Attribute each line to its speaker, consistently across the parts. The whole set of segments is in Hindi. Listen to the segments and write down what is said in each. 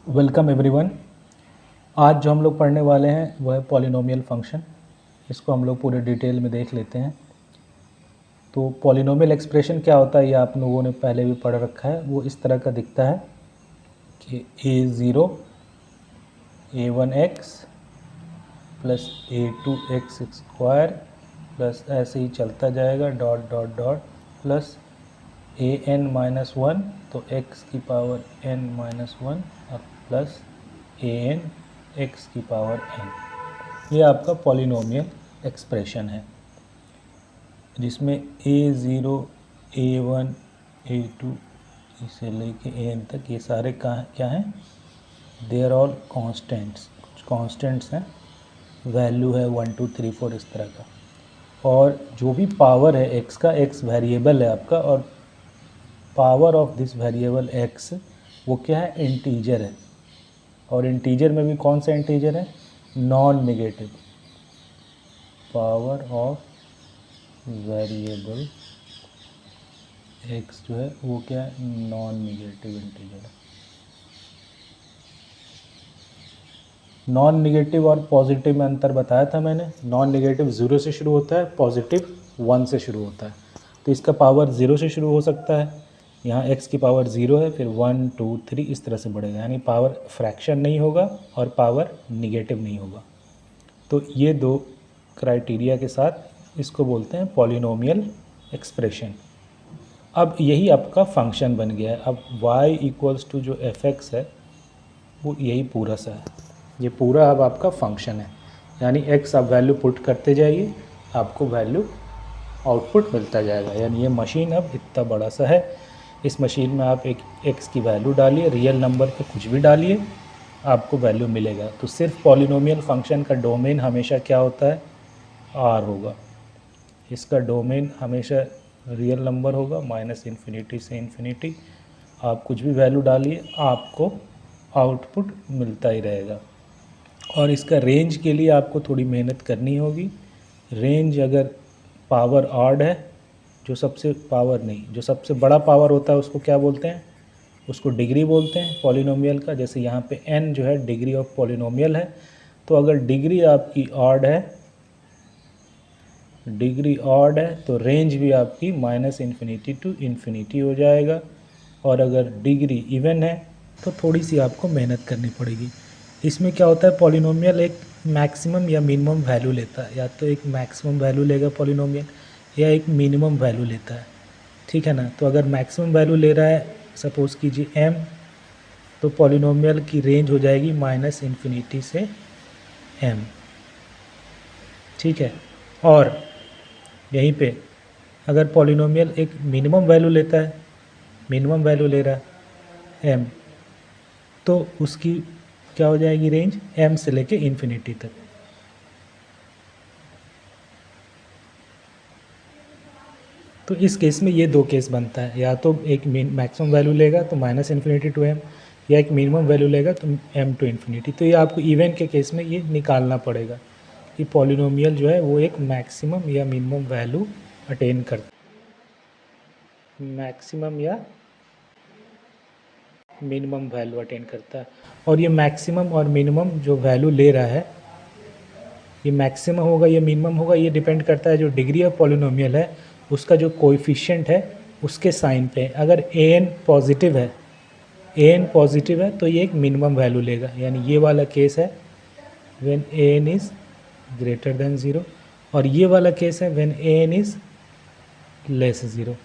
Speaker 1: Welcome everyone. आज जो हम लोग पढ़ने वाले हैं वह है पॉलिनोमियल फंक्शन। इसको हम लोग पूरे डिटेल में देख लेते हैं। तो पॉलिनोमियल एक्सप्रेशन क्या होता है ये आप लोगों ने पहले भी पढ़ रखा है। वो इस तरह का दिखता है कि a0 a1x plus a2x² plus ऐसे ही चलता जाएगा dot dot dot plus an-1 तो x की पावर n-1 और प्लस an x की पावर n। ये आपका पॉलिनोमियल एक्सप्रेशन है जिसमें a0 a1 a2 इसे लेके an तक ये सारे क्या हैं, दे आर ऑल कॉन्स्टेंट्स। कुछ कॉन्स्टेंट्स हैं, वैल्यू है 1 2 3 4 इस तरह का। और जो भी पावर है x का, x वेरिएबल है आपका, और power of this variable x वो क्या है, इंटीजर है। और इंटीजर में भी कौन सा इंटीजर है, non negative. Power of variable x जो है वो क्या है, नॉन नेगेटिव इंटीजर है। नॉन नेगेटिव और पॉजिटिव में अंतर बताया था मैंने। नॉन नेगेटिव 0 से शुरू होता है, पॉजिटिव 1 से शुरू होता है। तो इसका पावर 0 से शुरू हो सकता है, यहाँ x की पावर 0 है, फिर 1 2 3 इस तरह से बढ़ेगा, यानी पावर फ्रैक्शन नहीं होगा और पावर निगेटिव नहीं होगा। तो ये दो क्राइटेरिया के साथ इसको बोलते हैं पॉलिनोमियल एक्सप्रेशन। अब यही आपका फंक्शन बन गया है। अब y इक्वल्स टू जो f(x) है वो यही पूरा सा है। ये पूरा अब आपका फंक्शन है, यानी x आप वैल्यू पुट करते जाइए, आपको वैल्यू आउटपुट मिलता जाएगा। यानी ये मशीन अब इतना बड़ा सा है। इस मशीन में आप एक x की वैल्यू डालिए, रियल नंबर पे कुछ भी डालिए, आपको वैल्यू मिलेगा। तो सिर्फ पॉलिनोमियल फंक्शन का डोमेन हमेशा क्या होता है, r होगा। इसका डोमेन हमेशा रियल नंबर होगा, -∞ से इन्फिनिटी। आप कुछ भी वैल्यू डालिए, आपको आउटपुट मिलता ही रहेगा। और इसका रेंज के लिए आपको थोड़ी मेहनत करनी होगी। रेंज अगर पावर ऑड है, जो सबसे बड़ा पावर होता है उसको क्या बोलते हैं, उसको डिग्री बोलते हैं पॉलिनोमियल का। जैसे यहाँ पे n जो है डिग्री ऑफ पॉलिनोमियल है। तो अगर डिग्री आपकी ऑड है, तो रेंज भी आपकी -∞ टू इन्फिनिटी हो जाएगा। और अगर डिग्री इवन है तो थोड़ी सी आपको मेहनत करनी पड़ेगी। इसमें क्या होता है, पॉलिनोमियल एक मैक्सिमम या मिनिमम वैल्यू लेता है। या तो एक मैक्सिमम वैल्यू लेगा पॉलिनोमियल, या एक मिनिमम वैल्यू लेता है, ठीक है ना। तो अगर मैक्सिमम वैल्यू ले रहा है, सपोज़ कीजिए m, तो पॉलिनोमियल की रेंज हो जाएगी -∞ से m, ठीक है। और यहीं पे अगर पॉलिनोमियल एक मिनिमम वैल्यू लेता है, मिनिमम वैल्यू ले रहा है m, तो उसकी क्या हो जाएगी रेंज, m से लेके इन्फिनिटी तक। तो इस केस में ये दो केस बनता है, या तो एक मैक्सिमम वैल्यू लेगा तो -∞ टू m, या एक मिनिमम वैल्यू लेगा तो m टू इन्फिनिटी। तो ये आपको इवन के केस में ये निकालना पड़ेगा कि पॉलिनोमियल जो है वो एक मैक्सिमम या मिनिमम वैल्यू अटेन करता है, मैक्सिमम या मिनिमम वैल्यू अटेन करता है। और ये मैक्सिमम और मिनिमम जो वैल्यू ले रहा है, ये मैक्सिमम होगा या मिनिमम होगा, ये डिपेंड करता है जो डिग्री ऑफ पॉलिनोमियल है उसका जो कोएफिशिएंट है उसके साइन पे। अगर an पॉजिटिव है तो ये एक मिनिमम वैल्यू लेगा, यानी ये वाला केस है when an is greater than 0, और ये वाला केस है व्हेन an इज़ लेस 0।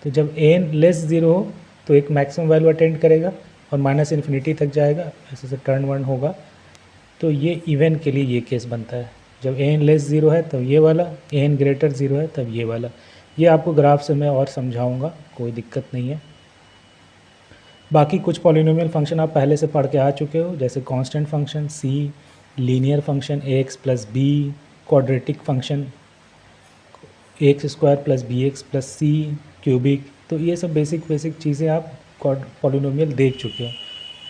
Speaker 1: तो जब an लेस 0 हो तो एक मैक्सिमम वैल्यू अटेंड करेगा और -∞ तक जाएगा, ऐसे से टर्न वन होगा। तो ये इवन के लिए ये केस बनता है। जब an लेस 0 है तब ये वाला, an ग्रेटर 0 है तब ये वाला। ये आपको ग्राफ से मैं और समझाऊंगा, कोई दिक्कत नहीं है। बाकी कुछ पॉलिनोमियल फंक्शन आप पहले से पढ़ के आ चुके हो, जैसे constant function c, linear function ax plus b, quadratic function ax² plus bx plus c, cubic. तो ये सब बेसिक चीज़ें आप पॉलिनोमियल देख चुके हो।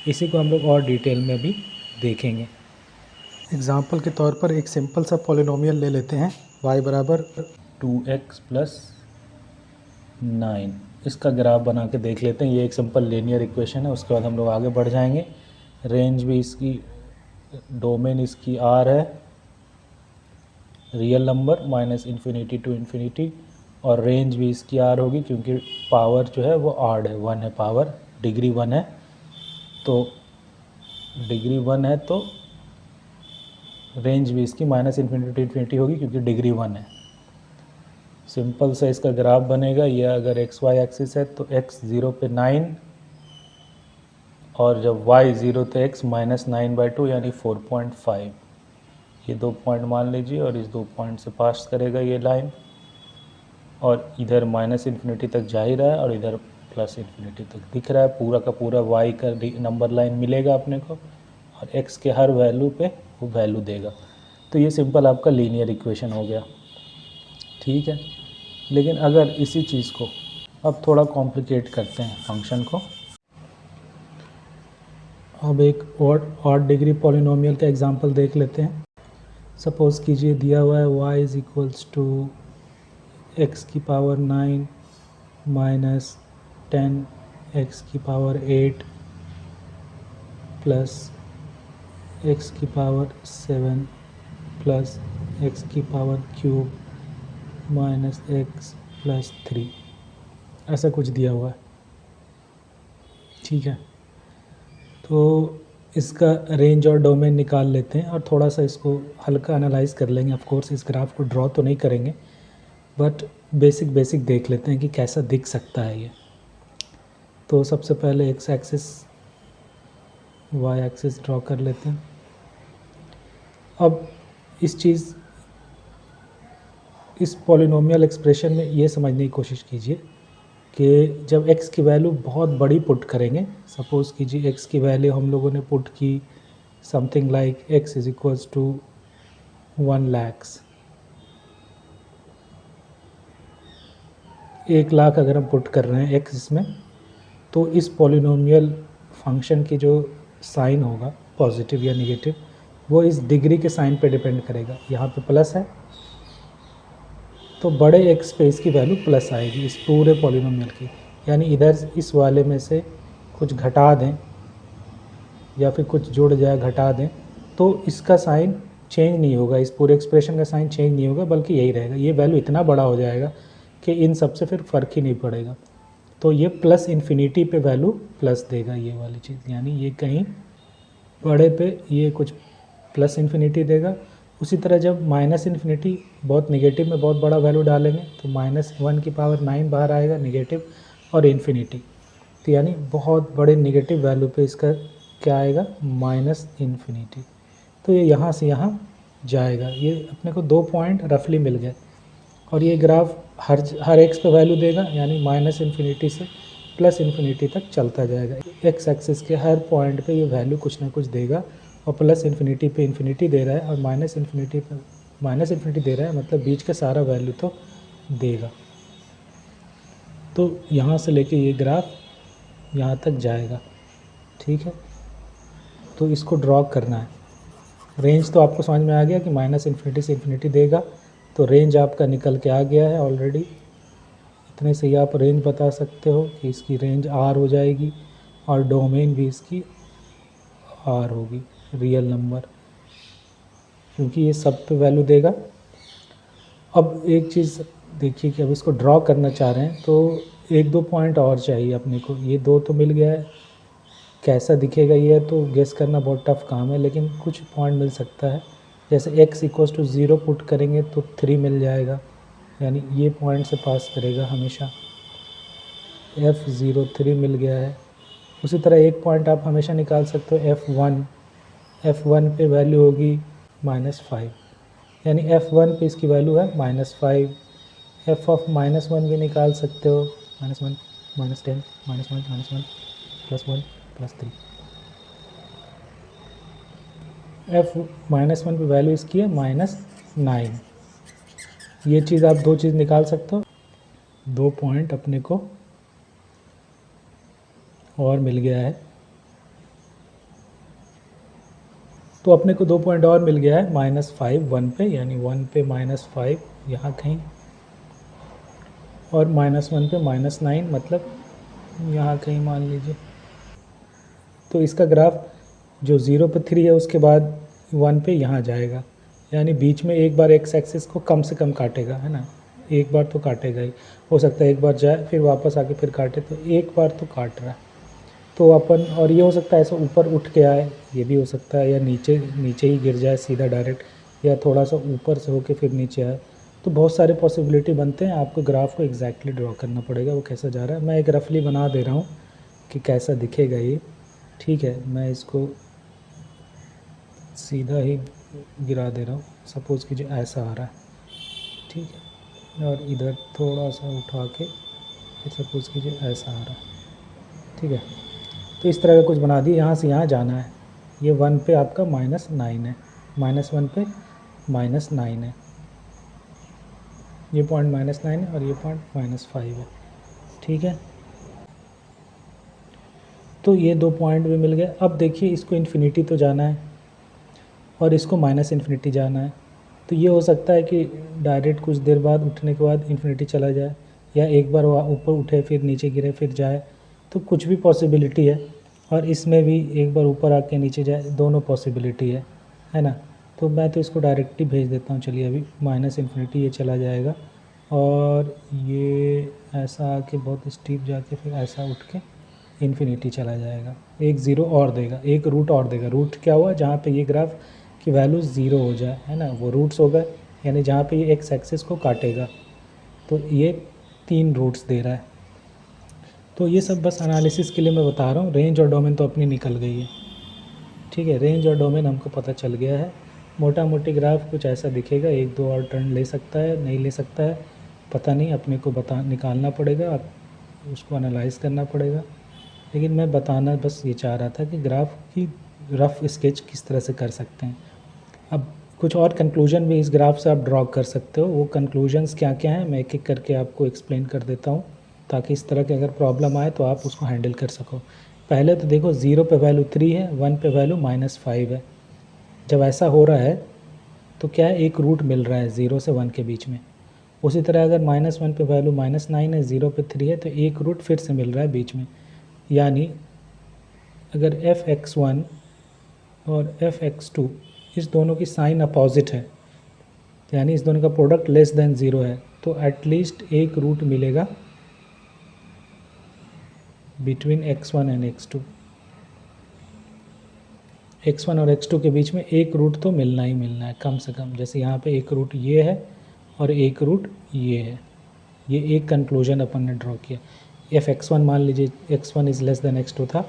Speaker 1: इसी को हम लोग और डिटेल में भी देखेंगे। एग्ज़ाम्पल के तौर पर एक सिंपल सा पॉलिनोमियल ले लेते हैं, y बराबर 2x प्लस 9। इसका ग्राफ बना के देख लेते हैं। ये एक सिंपल लीनियर इक्वेशन है, उसके बाद हम लोग आगे बढ़ जाएंगे। रेंज भी इसकी, डोमेन इसकी आर है, real number minus infinity to infinity, और रेंज भी इसकी आर होगी क्योंकि पावर जो है वो आर्ड है, 1 है पावर, डिग्री 1 है, तो डिग्री 1 है तो रेंज भी इसकी माइनस इन्फिनिटी टू इन्फिनिटी होगी क्योंकि डिग्री 1 है। सिंपल सा इसका ग्राफ बनेगा। ये अगर एक्स वाई एक्सिस है तो x 0 पे 9, और जब y 0 तो x -9/2 यानी 4.5। ये 2 पॉइंट मान लीजिए और इस 2 पॉइंट से पास करेगा ये लाइन, और इधर माइनस इन्फिनिटी तक जा ही रहा है और इधर प्लस इन्फिनिटी तक दिख रहा है। पूरा का पूरा y का नंबर लाइन मिलेगा अपने को, और x के हर वैल्यू पे वो वैल्यू देगा। तो ये सिंपल आपका लीनियर इक्वेशन हो गया, ठीक है। लेकिन अगर इसी चीज़ को अब थोड़ा कॉम्प्लिकेट करते हैं फंक्शन को, अब एक ऑड डिग्री पॉलिनोमियल का एग्जांपल देख लेते हैं। सपोज़ कीजिए दिया हुआ है y is equals to x की पावर 9 माइनस 10 एक्स की पावर 8 प्लस एक्स की पावर 7 प्लस एक्स की power cube minus x plus 3, ऐसा कुछ दिया हुआ है, ठीक है। तो इसका रेंज और डोमेन निकाल लेते हैं और थोड़ा सा इसको हल्का एनालाइज कर लेंगे। ऑफ कोर्स इस ग्राफ को ड्रॉ तो नहीं करेंगे, बट बेसिक देख लेते हैं कि कैसा दिख सकता है ये। तो सबसे पहले x axis y axis draw कर लेते हैं। अब इस पॉलिनोमियल एक्सप्रेशन में ये समझने की कोशिश कीजिए कि जब x की वैल्यू बहुत बड़ी पुट करेंगे, सपोज़ कीजिए x की वैल्यू हम लोगों ने पुट की something like x is equals to 1 lakh, 1 lakh अगर हम पुट कर रहे हैं x इसमें, तो इस पॉलिनोमियल फंक्शन की जो साइन होगा पॉजिटिव या नेगेटिव, वो इस डिग्री के साइन पे डिपेंड करेगा। यहाँ पे प्लस है तो बड़े x पे इसकी वैल्यू प्लस आएगी इस पूरे पॉलिनोमियल की, यानी इधर इस वाले में से कुछ घटा दें या फिर कुछ जुड़ जाए घटा दें तो इसका साइन चेंज नहीं होगा, इस पूरे एक्सप्रेशन का साइन चेंज नहीं होगा, बल्कि यही रहेगा। ये वैल्यू इतना बड़ा हो जाएगा कि इन सब से फिर फ़र्क ही नहीं पड़ेगा। तो ये प्लस इन्फिनिटी पे वैल्यू प्लस देगा ये वाली चीज़, यानी ये कहीं बड़े पे ये कुछ प्लस इन्फिनिटी देगा। उसी तरह जब माइनस इन्फिनिटी बहुत नेगेटिव में बहुत बड़ा वैल्यू डालेंगे तो -1 की पावर 9 बाहर आएगा नेगेटिव, और इन्फिनिटी, तो यानी बहुत बड़े नेगेटिव वैल्यू पे इसका क्या आएगा, माइनस इन्फिनिटी। तो ये यहाँ से यहाँ जाएगा। ये अपने को 2 पॉइंट रफली मिल गए, और ये ग्राफ हर एक्स पे वैल्यू देगा, यानी माइनस इन्फिनिटी से प्लस इन्फिनिटी तक चलता जाएगा। एक्स एक्सिस के हर पॉइंट पे ये वैल्यू कुछ ना कुछ देगा, और प्लस इन्फिनिटी पे इन्फिनिटी दे रहा है और माइनस इन्फिनिटी पे माइनस इन्फिनिटी दे रहा है, मतलब बीच का सारा वैल्यू तो देगा। तो यहाँ से लेके ये ग्राफ यहाँ तक जाएगा, ठीक है। तो इसको ड्रॉ करना है। रेंज तो आपको समझ में आ गया कि माइनस इन्फिनिटी से इन्फिनिटी देगा, तो रेंज आपका निकल के आ गया है ऑलरेडी। इतने से ही आप रेंज बता सकते हो कि इसकी रेंज आर हो जाएगी, और डोमेन भी इसकी आर होगी, रियल नंबर, क्योंकि ये सब पे वैल्यू देगा। अब एक चीज़ देखिए कि अब इसको ड्रॉ करना चाह रहे हैं तो 1-2 पॉइंट और चाहिए अपने को। ये 2 तो मिल गया है, कैसा दिखेगा ये तो गेस करना बहुत टफ काम है, लेकिन कुछ पॉइंट मिल सकता है। जैसे x इक्वल्स टू 0 पुट करेंगे तो 3 मिल जाएगा, यानी ये पॉइंट से पास करेगा हमेशा। f0 3 मिल गया है। उसी तरह एक पॉइंट आप हमेशा निकाल सकते हो f1 पे वैल्यू होगी -5, यानी f1 पे इसकी वैल्यू है -5। f ऑफ -1 भी निकाल सकते हो, -1 -10 -1 -1 +1 +3। f-1 पे वैल्यू इसकी है -9। ये चीज़ आप 2 चीज़ निकाल सकते हो। 2 पॉइंट अपने को और मिल गया है, तो अपने को 2 पॉइंट और मिल गया है -5 1 पे, यानी 1 पे -5 यहाँ कहीं, और -1 पे -9 मतलब यहाँ कहीं मान लीजिए। तो इसका ग्राफ जो 0 पे 3 है उसके बाद 1 पे यहाँ जाएगा, यानी बीच में एक बार एक्स एक्सिस को कम से कम काटेगा, है ना, एक बार तो काटेगा ही। हो सकता है एक बार जाए फिर वापस आके फिर काटे, तो एक बार तो काट रहा है। तो अपन, और ये हो सकता है ऐसा ऊपर उठ के आए, ये भी हो सकता है, या नीचे नीचे ही गिर जाए सीधा डायरेक्ट, या थोड़ा सा ऊपर से होके फिर नीचे आए। तो बहुत सारे पॉसिबिलिटी बनते हैं, आपको ग्राफ को एग्जैक्टली ड्रॉ करना पड़ेगा वो कैसा जा रहा है। मैं एक रफली बना दे रहा हूँ कि कैसा दिखेगा ये, ठीक है। मैं इसको सीधा ही गिरा दे रहा हूँ, सपोज़ कीजिए ऐसा आ रहा है, ठीक है, और इधर थोड़ा सा उठा के फिर सपोज़ कीजिए ऐसा आ रहा है, ठीक है। तो इस तरह का कुछ बना दिए, यहाँ से यहाँ जाना है। ये 1 पे आपका -9 है, -1 पे -9 है, ये पॉइंट -9 है और ये पॉइंट -5 है, ठीक है। तो ये 2 पॉइंट भी मिल गए। अब देखिए इसको इन्फिनिटी तो जाना है और इसको -इन्फिनिटी जाना है। तो ये हो सकता है कि डायरेक्ट कुछ देर बाद उठने के बाद इन्फिनिटी चला जाए, या एक बार ऊपर उठे फिर नीचे गिरे फिर जाए, तो कुछ भी पॉसिबिलिटी है। और इसमें भी एक बार ऊपर आके नीचे जाए, दोनों पॉसिबिलिटी है ना। तो मैं तो इसको डायरेक्ट ही भेज देता हूँ, चलिए अभी -इन्फिनिटी ये चला जाएगा, और ये ऐसा आके बहुत स्टीप जाके फिर ऐसा उठ के इन्फिनिटी चला जाएगा। एक ज़ीरो और देगा, एक रूट और देगा। रूट क्या हुआ, जहाँ पे ये ग्राफ की वैल्यू ज़ीरो हो जाए, है ना, वो रूट्स हो गए, यानी जहाँ पे ये एक्स एक्सिस को काटेगा। तो ये 3 रूट्स दे रहा है। तो ये सब बस एनालिसिस के लिए मैं बता रहा हूँ। रेंज और डोमेन तो अपनी निकल गई है, ठीक है। रेंज और डोमेन हमको पता चल गया है। मोटा मोटी ग्राफ कुछ ऐसा दिखेगा, एक दो और टर्न ले सकता है, नहीं ले सकता है पता नहीं, अपने को निकालना पड़ेगा, उसको एनालाइज करना पड़ेगा। लेकिन मैं बताना बस ये चाह रहा था कि ग्राफ की रफ़ स्केच किस तरह से कर सकते हैं। अब कुछ और कंक्लूजन भी इस ग्राफ से आप ड्रॉ कर सकते हो। वो कंक्लूजन्स क्या क्या हैं मैं एक एक करके आपको एक्सप्लेन कर देता हूँ, ताकि इस तरह की अगर प्रॉब्लम आए तो आप उसको हैंडल कर सको। पहले तो देखो 0 पे वैल्यू 3 है, 1 पे वैल्यू -5 है। जब ऐसा हो रहा है तो क्या है, एक रूट मिल रहा है 0 से 1 के बीच में। उसी तरह अगर -1 पे वैल्यू -9 है, 0 पे 3 है, तो एक रूट फिर से मिल रहा है बीच में। यानी अगर f(x1) और f(x2) इस दोनों की साइन अपोजिट है, यानी इस दोनों का प्रोडक्ट लेस देन 0 है, तो एटलीस्ट एक रूट मिलेगा between x1 and x2। x1 और x2 के बीच में एक रूट तो मिलना ही मिलना है कम से कम। जैसे यहाँ पे एक रूट ये है और एक रूट ये है, ये एक कंक्लूजन अपन ने ड्रॉ किया। f(x1) मान लीजिए x1 is less than x2 था,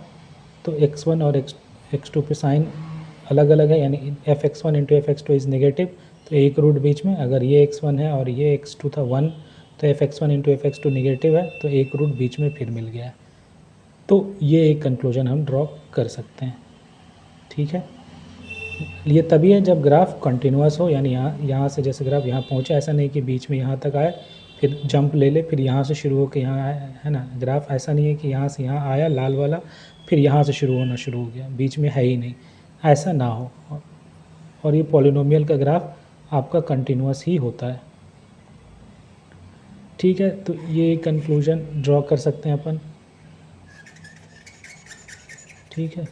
Speaker 1: तो x1 और x2 पे साइन अलग अलग है, यानी f(x1) into f(x2) is negative, तो एक रूट बीच में। अगर ये x1 है और ये x2 था 1, तो f(x1) इंटू f(x2) नेगेटिव है, तो एक रूट बीच में फिर मिल गया। तो ये एक कंक्लूजन हम ड्रॉ कर सकते हैं, ठीक है। ये तभी है जब ग्राफ कंटिन्यूस हो, यानी यहाँ से जैसे ग्राफ यहाँ पहुँचे, ऐसा नहीं कि बीच में यहाँ तक आए फिर जंप ले ले फिर यहाँ से शुरू होकर यहाँ आया, है ना। ग्राफ ऐसा नहीं है कि यहाँ से यहाँ आया लाल वाला फिर यहाँ से शुरू होना शुरू हो गया, बीच में है ही नहीं, ऐसा ना हो। और ये पॉलिनोमियल का ग्राफ आपका कंटिन्यूस ही होता है, ठीक है। तो ये कंक्लूजन ड्रॉ कर सकते हैं अपन, ठीक है।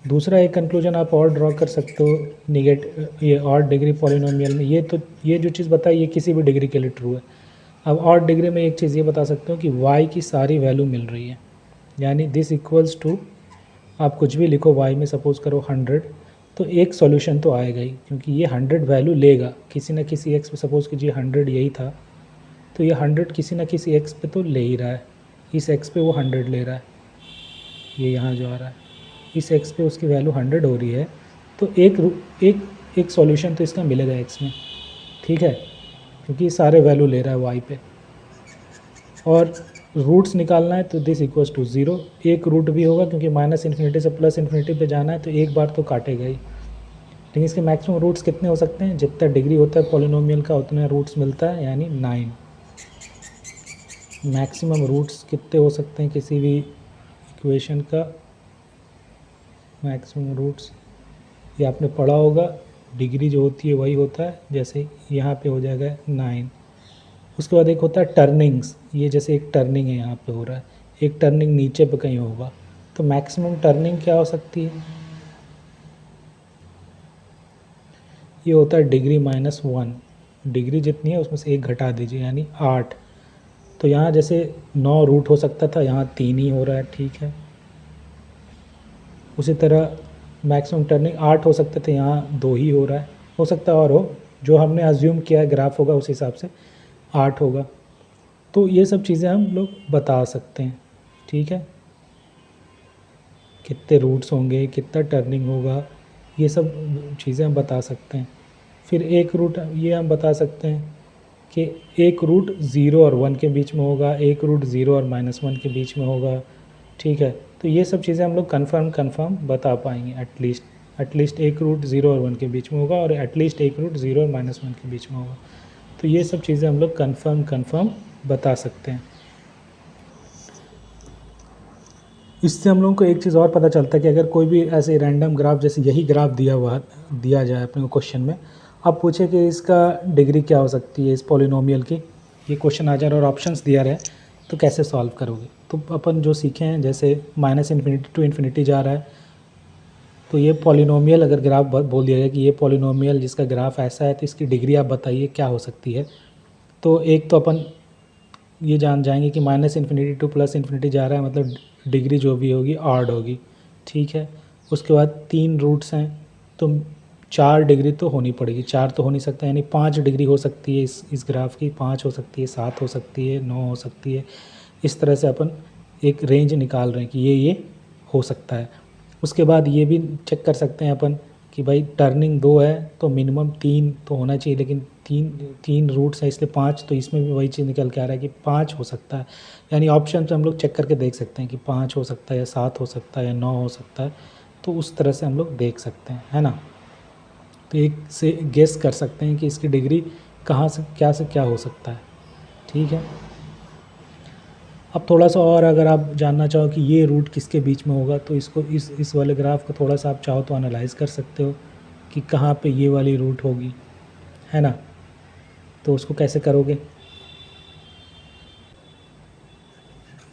Speaker 1: दूसरा एक कंक्लूजन आप और ड्रॉ कर सकते हो ये ऑड डिग्री पॉलिनोमियल में। ये जो चीज़ बताई ये किसी भी डिग्री के लिए ट्रू है। अब ऑड डिग्री में एक चीज़ ये बता सकते हो कि y की सारी वैल्यू मिल रही है, यानी दिस इक्वल्स टू, आप कुछ भी लिखो y में, सपोज़ करो 100, तो एक सॉल्यूशन तो आएगा ही, क्योंकि ये 100 वैल्यू लेगा किसी न किसी x पे। सपोज़ कीजिए 100 यही था, तो ये 100 किसी न किसी x पे तो ले ही रहा है, इस x पे वो 100 ले रहा है, ये यहाँ जो आ रहा है इस x पे उसकी वैल्यू 100 हो रही है, तो एक सॉल्यूशन तो इसका मिलेगा x में, ठीक है, क्योंकि ये सारे वैल्यू ले रहा है y पे। और रूट्स निकालना है तो दिस इक्वल्स टू 0, एक रूट भी होगा क्योंकि -इन्फिनिटी से +इन्फिनिटी पे जाना है, तो एक बार तो काटेगा ही। लेकिन इसके मैक्सिमम रूट्स कितने हो सकते हैं, जितना डिग्री होता है पॉलिनोमियल का उतना रूट्स मिलता है, यानी 9। मैक्सिमम रूट्स कितने हो सकते हैं किसी भी इक्वेशन का, मैक्सिमम रूट्स ये आपने पढ़ा होगा, डिग्री जो होती है वही होता है। जैसे यहाँ पे हो जाएगा 9, उसके बाद एक होता है टर्निंग्स, ये जैसे एक टर्निंग है यहाँ पे हो रहा है, एक टर्निंग नीचे पे कहीं होगा, तो मैक्सिमम टर्निंग क्या हो सकती है, ये होता है डिग्री -1, डिग्री जितनी है उसमें से एक घटा दीजिए यानी 8। तो यहाँ जैसे 9 रूट हो सकता था, यहाँ 3 ही हो रहा है, ठीक है। उसी तरह मैक्सिमम टर्निंग 8 हो सकते थे, यहाँ 2 ही हो रहा है, हो सकता है और हो, जो हमने अज्यूम किया है ग्राफ होगा उस हिसाब से 8 होगा। तो ये सब चीज़ें हम लोग बता सकते हैं, ठीक है। कितने रूट्स होंगे, कितना टर्निंग होगा, ये सब चीज़ें हम बता सकते हैं। फिर एक रूट ये हम बता सकते हैं कि एक रूट 0 और 1 के बीच में होगा, एक रूट 0 और -1 के बीच में होगा, ठीक है। तो ये सब चीज़ें हम लोग कन्फर्म बता पाएंगे, एटलीस्ट एक रूट 0 और 1 के बीच में होगा, और एटलीस्ट एक रूट 0 और -1 के बीच में होगा। तो ये सब चीज़ें हम लोग कन्फर्म बता सकते हैं। इससे हम लोगों को एक चीज़ और पता चलता है कि अगर कोई भी ऐसे रैंडम ग्राफ, जैसे यही ग्राफ दिया जाए अपने को क्वेश्चन में, अब पूछे कि इसका डिग्री क्या हो सकती है इस पॉलिनोमियल की, ये क्वेश्चन आ जाए और ऑप्शंस दिया रहे, तो कैसे सॉल्व करोगे। तो अपन जो सीखे हैं, जैसे -∞ टू इन्फिनिटी जा रहा है, तो ये पॉलिनोमियल अगर ग्राफ बोल दिया जाए कि ये पॉलिनोमियल जिसका ग्राफ ऐसा है, तो इसकी डिग्री आप बताइए क्या हो सकती है। तो एक तो अपन ये जान जाएंगे कि -∞ टू +∞ जा रहा है, मतलब डिग्री जो भी होगी ऑड होगी, ठीक है। उसके बाद 3 रूट्स हैं, तो 4 डिग्री तो होनी पड़ेगी, 4 तो हो नहीं सकता, यानी 5 डिग्री हो सकती है इस ग्राफ की, 5 हो सकती है, 7 हो सकती है, 9 हो सकती है। इस तरह से अपन एक रेंज निकाल रहे हैं कि ये हो सकता है। उसके बाद ये भी चेक कर सकते हैं अपन कि भाई टर्निंग 2 है तो मिनिमम 3 तो होना चाहिए, लेकिन तीन रूट्स है इसलिए 5, तो इसमें भी वही चीज़ निकल के आ रहा है कि 5 हो सकता है। यानी ऑप्शन से हम लोग चेक करके देख सकते हैं कि 5 हो सकता है, या 7 हो सकता है, या 9 हो सकता है। तो उस तरह से हम लोग देख सकते हैं, है ना। तो एक से गेस कर सकते हैं कि इसकी डिग्री कहाँ से क्या हो सकता है, ठीक है। अब थोड़ा सा और अगर आप जानना चाहो कि ये रूट किसके बीच में होगा, तो इसको इस वाले ग्राफ को थोड़ा सा आप चाहो तो एनालाइज कर सकते हो कि कहाँ पे ये वाली रूट होगी, है ना। तो उसको कैसे करोगे,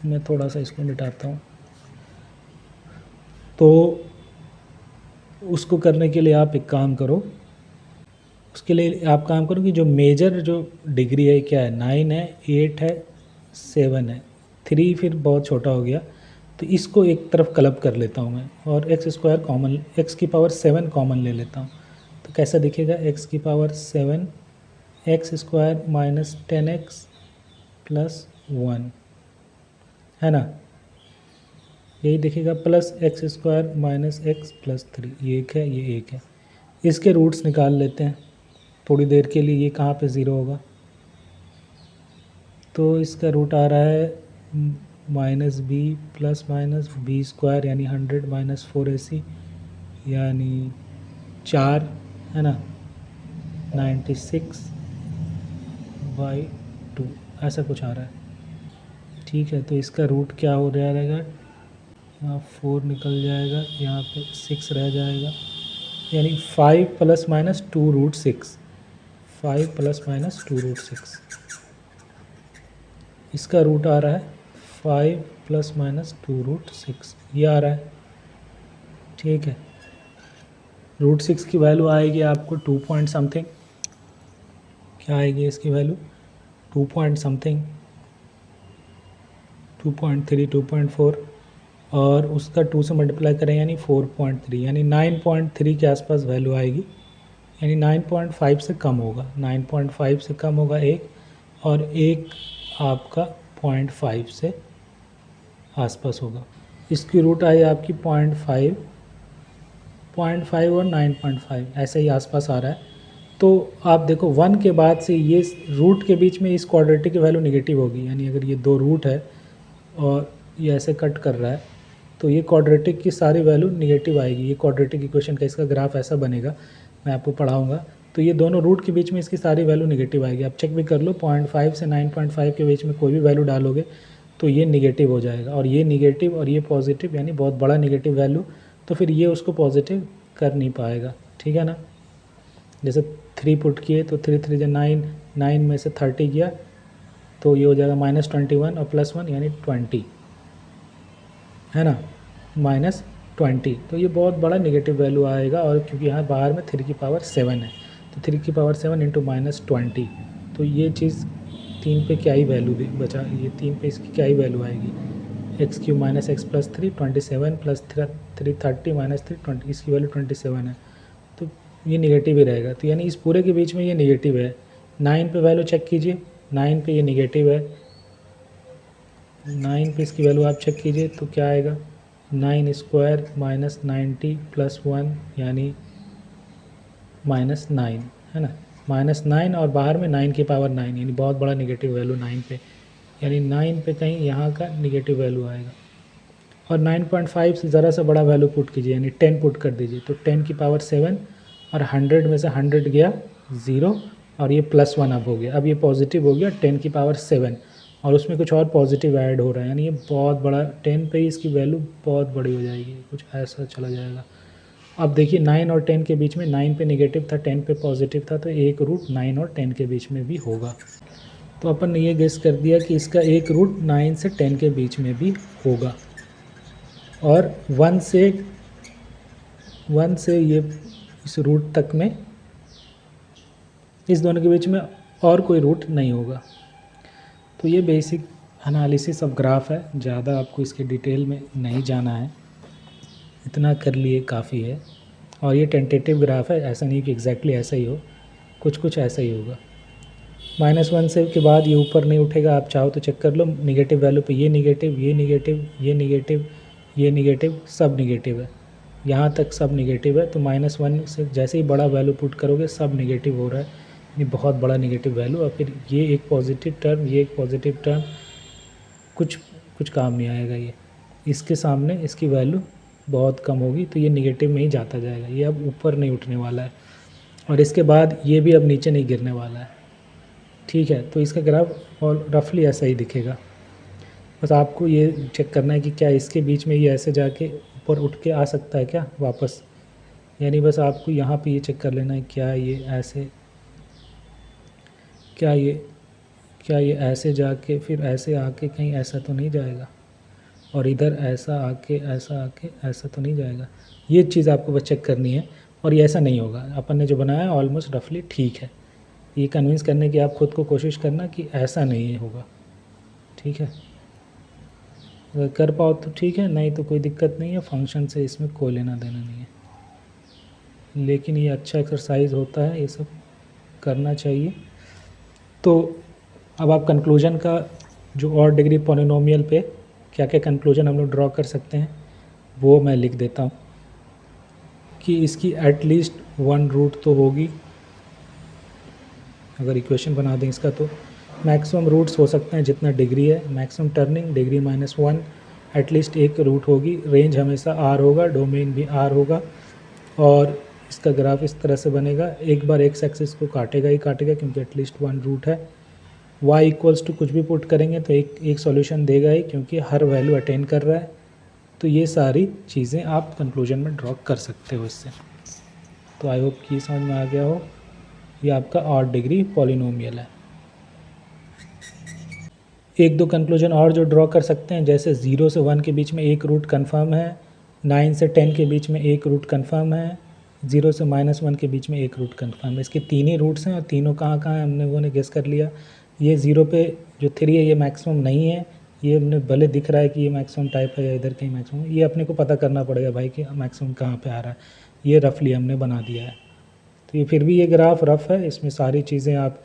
Speaker 1: मैं थोड़ा सा इसको मिटाता हूँ। तो उसको करने के लिए आप एक काम करो, उसके लिए आप काम करो कि जो मेजर जो डिग्री है क्या है, 9 है, 8 है, 7 है, 3 फिर बहुत छोटा हो गया, तो इसको एक तरफ क्लब कर लेता हूँ मैं, और x² कॉमन, x⁻7 कॉमन ले लेता हूँ। तो कैसा दिखेगा, x⁻7 x² - 10x + 1, है ना, यही दिखेगा, प्लस x² - x + 3, ये एक है, ये एक है। इसके रूट्स निकाल लेते हैं थोड़ी देर के लिए, ये कहाँ पे 0 होगा, तो इसका रूट आ रहा है -b ± b² यानी 100 - 4ac यानी 4, है ना, 96/2 ऐसा कुछ आ रहा है, ठीक है। तो इसका रूट क्या हो रहेगा, यहाँ 4 निकल जाएगा, यहाँ पे 6 रह जाएगा, यानी 5 ± 2√6, 5 ± 2√6, इसका रूट आ रहा है 5 ± 2√6, ये आ रहा है, ठीक है। √6 की वैल्यू आएगी आपको 2 पॉइंट समथिंग, क्या आएगी इसकी वैल्यू, 2 पॉइंट समथिंग, 2.3 2.4, और उसका 2 से मल्टीप्लाई करें यानी 4.3, यानी 9.3 के आसपास वैल्यू आएगी, यानी 9.5 से कम होगा, 9.5 से कम होगा एक, और एक आपका 0.5 से आसपास होगा। इसकी रूट आई आपकी 0.5 और 9.5 ऐसे ही आसपास आ रहा है। तो आप देखो 1 के बाद से ये रूट के बीच में इस क्वाड्रेटिक की वैल्यू निगेटिव होगी, यानी अगर ये 2 रूट है और ये ऐसे कट कर रहा है, तो ये क्वाड्रेटिक की सारी वैल्यू निगेटिव आएगी। ये क्वाड्रेटिक इक्वेशन का इसका ग्राफ ऐसा बनेगा, मैं आपको पढ़ाऊँगा। तो ये दोनों रूट के बीच में इसकी सारी वैल्यू निगेटिव आएगी, आप चेक भी कर लो, 0.5 से 9.5 के बीच में कोई भी वैल्यू डालोगे तो ये निगेटिव हो जाएगा, और ये निगेटिव और ये पॉजिटिव, यानी बहुत बड़ा निगेटिव वैल्यू, तो फिर ये उसको पॉजिटिव कर नहीं पाएगा, ठीक है ना। जैसे 3 पुट किए तो 3 3 9, 9 में से 30 गया, तो ये हो जाएगा -21 और +1 यानी 20, है ना, -20। तो ये बहुत बड़ा नेगेटिव वैल्यू आएगा, और क्योंकि यहाँ बाहर में 3⁻7 है, तो 3⁻7 इंटू -20, तो ये चीज़ 3 पे क्या ही वैल्यू बचा, ये 3 पे इसकी क्या ही वैल्यू आएगी, x³ - x + 3 27 + 3 30 - 3 20, इसकी वैल्यू 27 है, तो ये निगेटिव ही रहेगा। तो यानी इस पूरे के बीच में ये निगेटिव है। 9 पे वैल्यू चेक कीजिए, 9 पे ये निगेटिव है, 9 पे इसकी वैल्यू आप चेक कीजिए तो क्या आएगा, 9² - 90 + 1 यानी -9, है ना, -9, और बाहर में 9⁹9 यानी बहुत बड़ा निगेटिव वैल्यू 9 पे, यानी 9 पे कहीं यहाँ का निगेटिव वैल्यू आएगा। और 9.5 से ज़रा सा बड़ा वैल्यू पुट कीजिए, यानी 10 पुट कर दीजिए, तो 10⁻7, और 100 में से 100 गया 0, और ये +1 अब हो गया, अब ये पॉजिटिव हो गया 10⁻7, और उसमें कुछ और पॉजिटिव ऐड हो रहा है, यानी ये बहुत बड़ा 10 पे ही इसकी वैल्यू बहुत बड़ी हो जाएगी, कुछ ऐसा चला जाएगा। अब देखिए 9 और 10 के बीच में, 9 पे नेगेटिव था, 10 पे पॉजिटिव था, तो एक रूट 9 और 10 के बीच में भी होगा। तो अपन ने ये गेस कर दिया कि इसका एक रूट 9 से 10 के बीच में भी होगा, और 1 से ये इस रूट तक में, इस दोनों के बीच में और कोई रूट नहीं होगा। तो ये बेसिक एनालिसिस ऑफ ग्राफ है, ज़्यादा आपको इसके डिटेल में नहीं जाना है, इतना कर लिए काफ़ी है। और ये टेंटेटिव ग्राफ है, ऐसा नहीं कि एग्जैक्टली ऐसा ही हो, कुछ कुछ ऐसा ही होगा। -1 से के बाद ये ऊपर नहीं उठेगा, आप चाहो तो चेक कर लो, निगेटिव वैल्यू पे ये निगेटिव, ये निगेटिव, ये निगेटिव, ये निगेटिव, सब निगेटिव है, यहाँ तक सब निगेटिव है। तो -1 से जैसे ही बड़ा वैल्यू पुट करोगे सब निगेटिव हो रहा है, ये बहुत बड़ा निगेटिव वैल्यू, और फिर ये एक पॉजिटिव टर्म, ये एक पॉजिटिव टर्म, कुछ काम नहीं आएगा, ये इसके सामने इसकी वैल्यू बहुत कम होगी, तो ये निगेटिव में ही जाता जाएगा, ये अब ऊपर नहीं उठने वाला है, और इसके बाद ये भी अब नीचे नहीं गिरने वाला है। ठीक है, तो इसका ग्राफ और रफली ऐसा ही दिखेगा। बस आपको ये चेक करना है कि क्या इसके बीच में ये ऐसे जाके ऊपर उठ के आ सकता है क्या वापस, यानी बस आपको यहाँ पे ये चेक कर लेना है क्या ये ऐसे, क्या ये ऐसे जाके फिर ऐसे आके कहीं ऐसा तो नहीं जाएगा, और इधर ऐसा आके ऐसा तो नहीं जाएगा, ये चीज़ आपको बस चेक करनी है। और ये ऐसा नहीं होगा, अपन ने जो बनाया है ऑलमोस्ट रफली ठीक है, ये कन्विंस करने की आप खुद को कोशिश करना कि ऐसा नहीं होगा। ठीक है, अगर कर पाओ तो ठीक है, नहीं तो कोई दिक्कत नहीं है, फंक्शन से इसमें कोई लेना देना नहीं है, लेकिन ये अच्छा एक्सरसाइज होता है, ये सब करना चाहिए। तो अब आप कंक्लूजन का जो और डिग्री पॉलिनोमियल पे क्या क्या कंक्लूजन हम लोग ड्रॉ कर सकते हैं वो मैं लिख देता हूँ, कि इसकी एटलीस्ट 1 रूट तो होगी, अगर इक्वेशन बना दें इसका, तो मैक्सिमम रूट्स हो सकते हैं जितना डिग्री है, मैक्सिमम टर्निंग डिग्री -1, एटलीस्ट एक रूट होगी, रेंज हमेशा R होगा, डोमेन भी R होगा, और इसका ग्राफ इस तरह से बनेगा, एक बार एक्स एक्सिस को काटेगा ही काटेगा क्योंकि एटलीस्ट 1 रूट है। y = कुछ भी पुट करेंगे तो एक सॉल्यूशन देगा ही, क्योंकि हर वैल्यू अटेन कर रहा है। तो ये सारी चीज़ें आप कंक्लूजन में ड्रॉ कर सकते हो इससे। तो आई होप कि समझ में आ गया हो, ये आपका 8 डिग्री पॉलिनोमियल है। एक दो कंक्लूजन और जो ड्रॉ कर सकते हैं, जैसे 0 से 1 के बीच में एक रूट कन्फर्म है, 9 से 10 के बीच में एक रूट कन्फर्म है, 0 से -1 के बीच में एक रूट कन्फर्म है। इसके 3 ही रूट्स हैं, और तीनों कहाँ कहाँ हैं हमने वो ने गेस कर लिया। ये 0 पे जो 3 है ये मैक्सिमम नहीं है, ये हमने भले दिख रहा है कि ये मैक्सिमम टाइप है या इधर कहीं मैक्सिमम, ये अपने को पता करना पड़ेगा भाई कि मैक्सिमम कहाँ पे आ रहा है। ये रफली हमने बना दिया है। तो ये फिर भी ये ग्राफ रफ़ है, इसमें सारी चीज़ें आप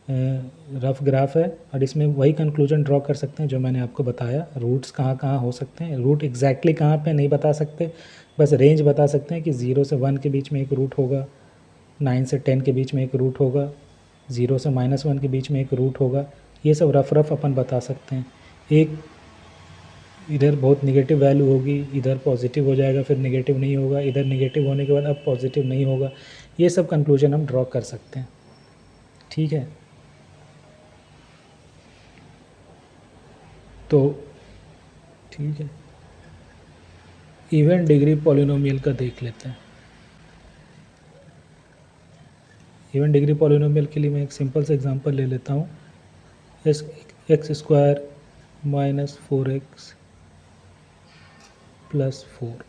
Speaker 1: रफ़ ग्राफ है, और इसमें वही कंक्लूजन ड्रॉ कर सकते हैं जो मैंने आपको बताया। रूट्स कहाँ कहाँ हो सकते हैं, रूट एग्जैक्टली कहाँ पे नहीं बता सकते, बस रेंज बता सकते हैं कि 0 से 1 के बीच में एक रूट होगा, 9 से 10 के बीच में एक रूट होगा, 0 से -1 के बीच में एक रूट होगा। ये सब रफ़ अपन बता सकते हैं। एक इधर बहुत निगेटिव वैल्यू होगी, इधर पॉजिटिव हो जाएगा, फिर निगेटिव नहीं होगा, इधर निगेटिव होने के बाद अब पॉजिटिव नहीं होगा, ये सब कंक्लूजन हम ड्रॉ कर सकते हैं। ठीक है, तो ठीक है, इवन डिग्री पॉलिनोमियल का देख लेते हैं। इवन डिग्री पॉलिनोमियल के लिए मैं एक सिंपल सा एग्जांपल ले लेता हूँ। X square minus 4x plus 4।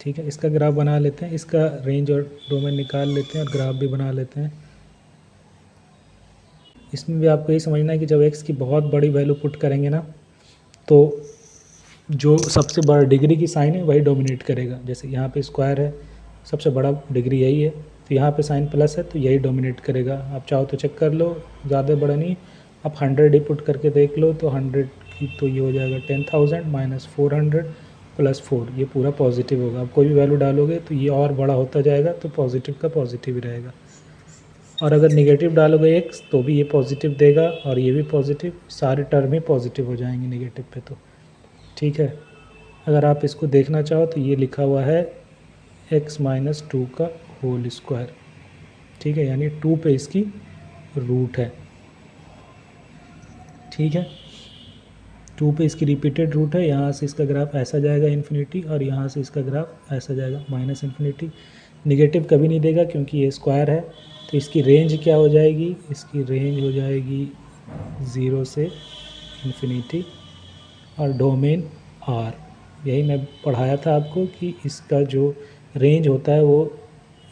Speaker 1: ठीक है, इसका ग्राफ बना लेते हैं, इसका रेंज और डोमेन निकाल लेते हैं और ग्राफ भी बना लेते हैं। इसमें भी आपको यही समझना है कि जब x की बहुत बड़ी वैल्यू पुट करेंगे ना, तो जो सबसे बड़ा डिग्री की साइन है वही डोमिनेट करेगा। जैसे यहाँ पे स्क्वायर है, सबसे बड़ा डिग्री यही है, तो यहाँ पे साइन प्लस है तो यही डोमिनेट करेगा। आप चाहो तो चेक कर लो, ज़्यादा बड़ा नहीं, आप 100 ही पुट करके देख लो, तो 100 की तो ये हो जाएगा 10,000 माइनस 400 प्लस 4, ये पूरा पॉजिटिव होगा। आप कोई भी वैल्यू डालोगे तो ये और बड़ा होता जाएगा, तो पॉजिटिव का पॉजिटिव ही रहेगा। और अगर निगेटिव डालोगे x तो भी ये पॉजिटिव देगा और ये भी पॉजिटिव, सारे टर्म ही पॉजिटिव हो जाएंगे निगेटिव पे। तो ठीक है, अगर आप इसको देखना चाहो तो ये लिखा हुआ है x माइनस 2 का होल स्क्वायर। ठीक है, यानी 2 पे इसकी रूट है। ठीक है, 2 पे इसकी रिपीटेड रूट है। यहाँ से इसका ग्राफ ऐसा जाएगा इन्फिनिटी, और यहाँ से इसका ग्राफ ऐसा जाएगा माइनस इन्फिनिटी। निगेटिव कभी नहीं देगा क्योंकि ये स्क्वायर है। तो इसकी रेंज क्या हो जाएगी, इसकी रेंज हो जाएगी 0 से इन्फिनिटी और डोमेन R। यही मैं पढ़ाया था आपको कि इसका जो रेंज होता है वो,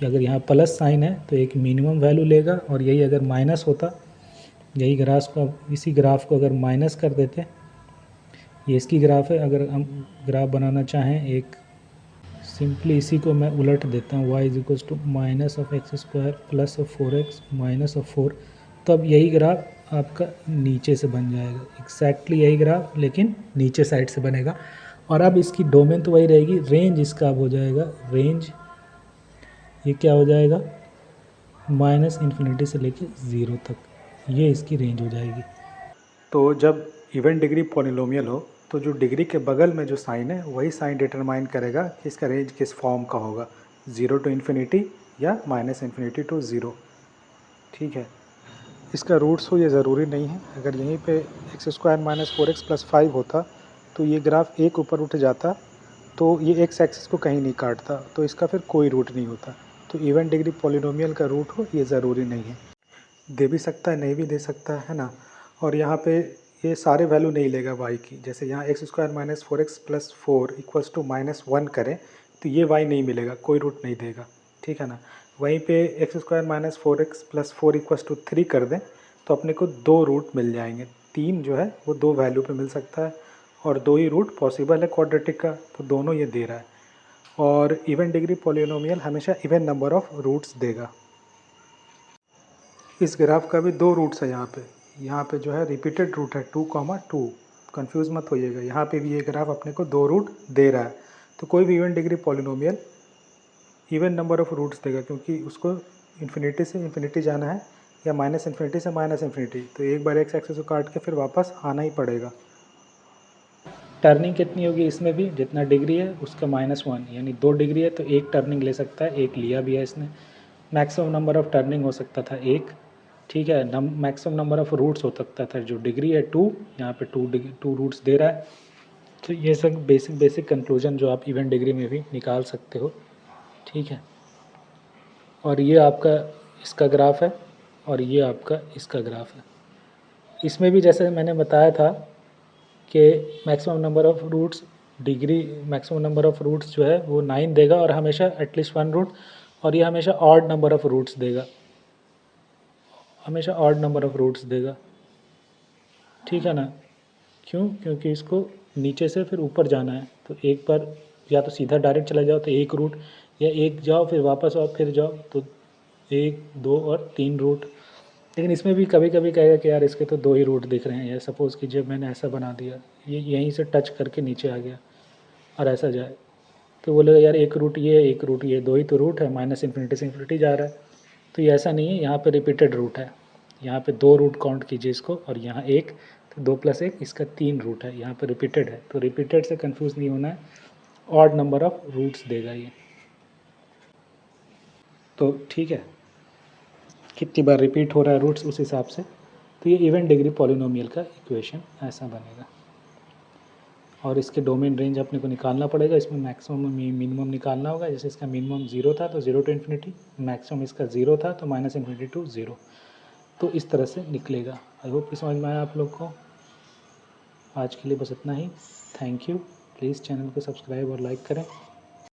Speaker 1: अगर यहाँ प्लस साइन है तो एक मिनिमम वैल्यू लेगा, और यही अगर माइनस होता, यही इसी ग्राफ को अगर माइनस कर देते, ये इसकी ग्राफ है, अगर हम ग्राफ बनाना चाहें एक सिंपली इसी को मैं उलट देता हूँ, y is equals to minus of x square plus of 4x minus of 4, तो अब यही ग्राफ आपका नीचे से बन जाएगा, एग्जैक्टली यही ग्राफ लेकिन नीचे साइड से बनेगा। और अब इसकी डोमेन तो वही रहेगी, रेंज इसका अब हो जाएगा, रेंज ये क्या हो जाएगा, माइनस इन्फिनिटी से लेके 0 तक, ये इसकी रेंज हो जाएगी। तो जब इवन डिग्री पॉलिनोमियल हो तो जो डिग्री के बगल में जो साइन है वही साइन डिटरमाइन करेगा कि इसका रेंज किस फॉर्म का होगा, 0 टू इन्फिनिटी या माइनस इन्फिनिटी टू 0। ठीक है, इसका रूट्स हो ये ज़रूरी नहीं है। अगर यहीं पे x square minus 4x plus 5 होता तो ये ग्राफ एक ऊपर उठ जाता, तो ये एक्स एक्सिस को कहीं नहीं काटता, तो इसका फिर कोई रूट नहीं होता। तो इवन डिग्री पॉलिनोमियल का रूट हो ये ज़रूरी नहीं है, दे भी सकता है नहीं भी दे सकता है ना। और यहाँ पे ये सारे वैल्यू नहीं लेगा y की, जैसे यहाँ x square minus 4x plus 4 equals to minus 1 करें तो ये y नहीं मिलेगा, कोई रूट नहीं देगा। ठीक है ना, वहीं पे x square minus 4x plus 4 equals to 3 कर दें तो अपने को 2 रूट मिल जाएंगे। 3 जो है वो 2 वैल्यू पे मिल सकता है, और 2 ही रूट पॉसिबल है क्वाड्रेटिक का, तो दोनों ये दे रहा है। और इवन डिग्री पॉलिनोमियल हमेशा इवन नंबर ऑफ रूट्स देगा। इस ग्राफ का भी 2 रूट्स है यहाँ पे जो है रिपीटेड रूट है 2,2, कंफ्यूज मत होइएगा, यहाँ पे भी ये ग्राफ अपने को 2 रूट दे रहा है। तो कोई भी even degree polynomial even number of roots देगा, क्योंकि उसको इन्फिनिटी से इन्फिनिटी जाना है या माइनस इन्फिनिटी से माइनस इन्फिनिटी, तो एक बार एक्स एक्सिस को काट के फिर वापस आना ही पड़ेगा। टर्निंग कितनी होगी इसमें भी, जितना डिग्री है उसका -1, यानी 2 डिग्री है तो एक टर्निंग ले सकता है, एक लिया भी है इसने। मैक्सिमम नंबर ऑफ टर्निंग हो सकता था एक। ठीक है, मैक्सिमम नंबर ऑफ रूट्स हो सकता था, जो डिग्री है 2, यहाँ पे 2 रूट्स दे रहा है। तो ये सब बेसिक कंक्लूजन जो आप इवन डिग्री में भी निकाल सकते हो। ठीक है, और ये आपका इसका ग्राफ है और ये आपका इसका ग्राफ है। इसमें भी जैसे मैंने बताया था कि maximum number of roots, degree maximum number of roots जो है वो 9 देगा और हमेशा एटलीस्ट 1 रूट, और ये हमेशा ऑड नंबर ऑफ रूट्स देगा, हमेशा ऑड नंबर ऑफ रूट्स देगा। ठीक है ना, क्यों, क्योंकि इसको नीचे से फिर ऊपर जाना है, तो एक बार या तो सीधा डायरेक्ट चला जाओ तो एक रूट, या एक जाओ फिर वापस आओ फिर जाओ तो 1, 2 और 3 रूट। लेकिन इसमें भी कभी कभी कहेगा कि यार इसके तो 2 ही रूट दिख रहे हैं, या सपोज़ कि जब मैंने ऐसा बना दिया, ये यहीं से टच करके नीचे आ गया और ऐसा जाए, तो बोलेगा यार एक रूट ये, एक रूट ये, 2 ही तो रूट है, माइनस इन्फिनिटी से इन्फिनिटी जा रहा है। तो ये ऐसा नहीं है, यहाँ पे रिपीटेड रूट है, यहाँ पे 2 रूट काउंट कीजिए इसको, और यहाँ एक, तो 2 + 1 इसका 3 रूट है, यहाँ पे रिपीटेड है, तो रिपीटेड से कंफ्यूज नहीं होना है, ऑड नंबर ऑफ रूट्स देगा ये। तो ठीक है, कितनी बार रिपीट हो रहा है रूट्स उस हिसाब से, तो ये इवन डिग्री पॉलिनोमियल का इक्वेशन ऐसा बनेगा। और इसके डोमेन रेंज अपने को निकालना पड़ेगा, इसमें मैक्सिमम मिनिमम निकालना होगा। जैसे इसका मिनिमम 0 था तो 0 टू इन्फिनिटी, मैक्सिमम इसका 0 था तो माइनस इन्फिनिटी टू 0, तो इस तरह से निकलेगा। आई होप कि समझ में आया आप लोग को। आज के लिए बस इतना ही। Thank you. प्लीज़ चैनल को सब्सक्राइब और लाइक करें।